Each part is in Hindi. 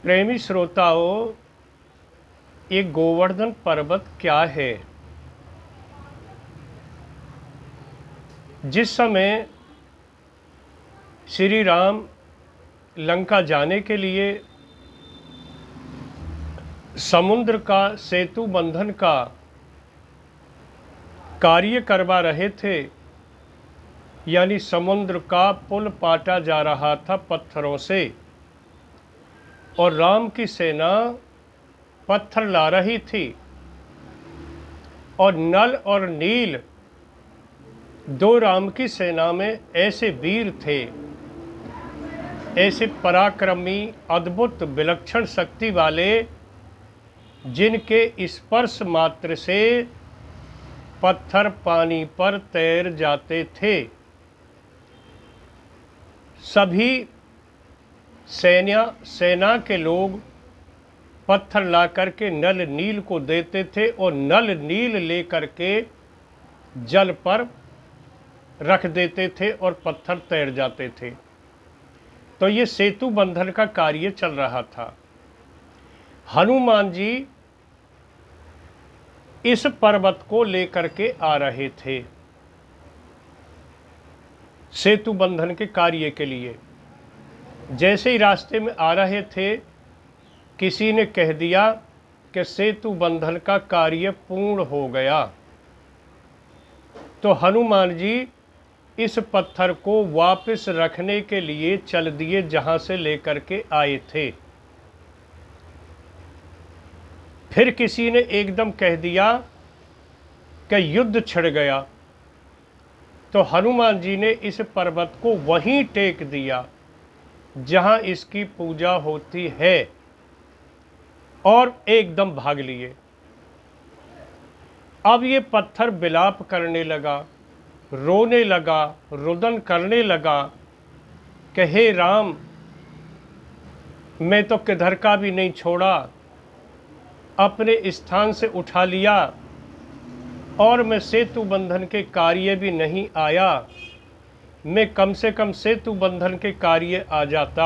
प्रेमी श्रोताओं, ये गोवर्धन पर्वत क्या है? जिस समय श्री राम लंका जाने के लिए समुद्र का सेतु बंधन का कार्य करवा रहे थे, यानी समुद्र का पुल पाटा जा रहा था पत्थरों से, और राम की सेना पत्थर ला रही थी, और नल और नील दो राम की सेना में ऐसे वीर थे, ऐसे पराक्रमी, अद्भुत, विलक्षण शक्ति वाले, जिनके स्पर्श मात्र से पत्थर पानी पर तैर जाते थे। सभी सेना के लोग पत्थर ला करके नल नील को देते थे, और नल नील लेकर के जल पर रख देते थे और पत्थर तैर जाते थे। तो ये सेतु बंधन का कार्य चल रहा था। हनुमान जी इस पर्वत को लेकर के आ रहे थे सेतु बंधन के कार्य के लिए। जैसे ही रास्ते में आ रहे थे, किसी ने कह दिया कि सेतु बंधन का कार्य पूर्ण हो गया। तो हनुमान जी इस पत्थर को वापस रखने के लिए चल दिए जहां से लेकर के आए थे। फिर किसी ने एकदम कह दिया कि युद्ध छिड़ गया। तो हनुमान जी ने इस पर्वत को वहीं टेक दिया जहां इसकी पूजा होती है, और एकदम भाग लिए। अब ये पत्थर विलाप करने लगा, रोने लगा, रुदन करने लगा कि हे राम, मैं तो किधर का भी नहीं छोड़ा, अपने स्थान से उठा लिया, और मैं सेतु बंधन के कार्य भी नहीं आया। मैं कम से कम सेतु बंधन के कार्य आ जाता,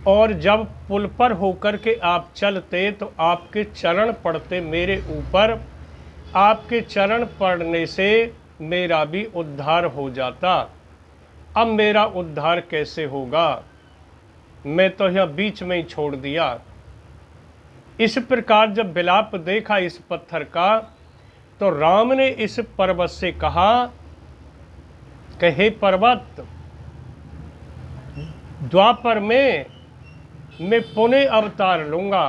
और जब पुल पर होकर के आप चलते तो आपके चरण पड़ते मेरे ऊपर, आपके चरण पड़ने से मेरा भी उद्धार हो जाता। अब मेरा उद्धार कैसे होगा? मैं तो यहाँ बीच में ही छोड़ दिया। इस प्रकार जब विलाप देखा इस पत्थर का, तो राम ने इस पर्वत से कहा कि हे पर्वत, द्वापर में मैं पुनः अवतार लूँगा,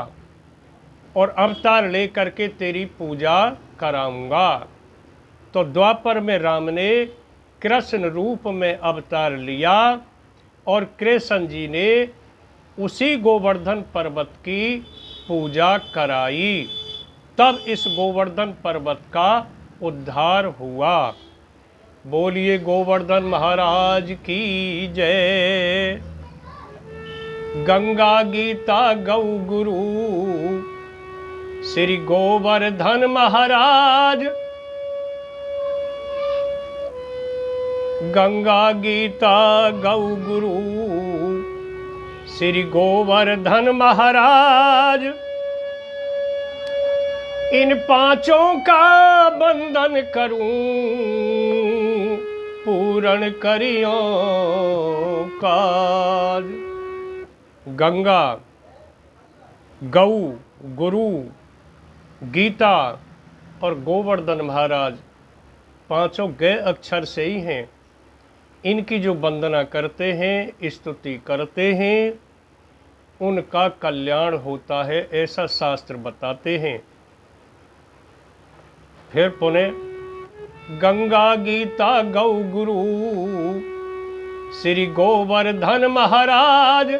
और अवतार लेकर के तेरी पूजा कराऊंगा। तो द्वापर में राम ने कृष्ण रूप में अवतार लिया, और कृष्ण जी ने उसी गोवर्धन पर्वत की पूजा कराई। तब इस गोवर्धन पर्वत का उद्धार हुआ। बोलिए गोवर्धन महाराज की जय। गंगा गीता गौ गुरु श्री गोवर्धन महाराज। गंगा गीता गौ गुरु श्री गोवर्धन महाराज। इन पांचों का बंधन करूं, पूर्ण करियो काज। गंगा, गौ, गुरु, गीता और गोवर्धन महाराज पांचों गए अक्षर से ही हैं। इनकी जो वंदना करते हैं, स्तुति करते हैं, उनका कल्याण होता है, ऐसा शास्त्र बताते हैं। फिर पुनः गंगा गीता गौ गुरु श्री गोवर्धन महाराज।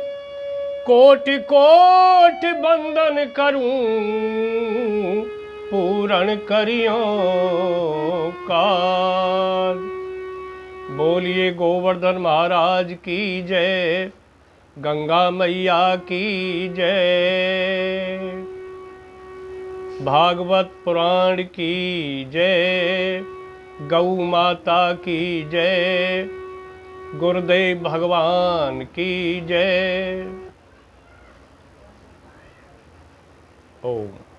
कोटि कोटि वंदन करूं, पूर्ण करियो काज। बोलिए गोवर्धन महाराज की जय। गंगा मैया की जय। भागवत पुराण की जय। गौ माता की जय। गुरुदेव भगवान की जय। ओम।